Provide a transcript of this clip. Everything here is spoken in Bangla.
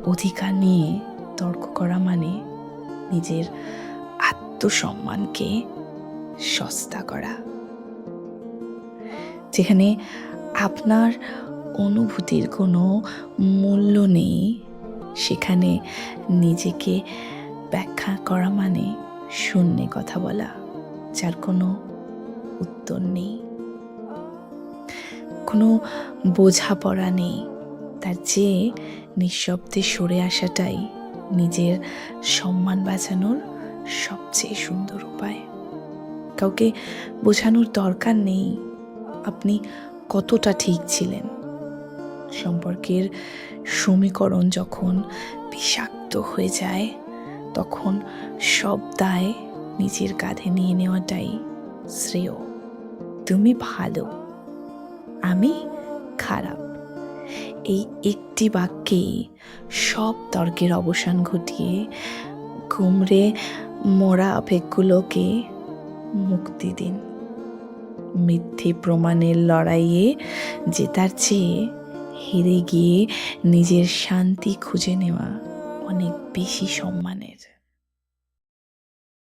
অধিকার নিয়ে তর্ক করা মানে নিজের আত্মসম্মানকে সস্তা করা। যেখানে আপনার অনুভূতির কোনো মূল্য নেই, সেখানে নিজেকে ব্যাখ্যা করা মানে শূন্যে কথা বলা, যার কোনো উত্তর নেই, কোনো বোঝাপড়া নেই। তার চেয়ে নিঃশব্দে সরে আসাটাই নিজের সম্মান বাঁচানোর সবচেয়ে সুন্দর উপায়। কাউকে বোঝানোর দরকার নেই আপনি কতটা ঠিক ছিলেন। সম্পর্কের সমীকরণ যখন বিষাক্ত হয়ে যায়, তখন সব দায় নিজের কাঁধে নিয়ে নেওয়াটাই শ্রেয়। তুমি ভালো, আমি খারাপ, এই একটি বাক্যেই সব তর্কের অবসান ঘটিয়ে ঘুমড়ে মরা আবেগগুলোকে মুক্তি দিন। মিথ্যে প্রমাণের লড়াইয়ে জেতার চেয়ে হেরে গিয়ে নিজের শান্তি খুঁজে নেওয়া অনেক বেশি সম্মানের।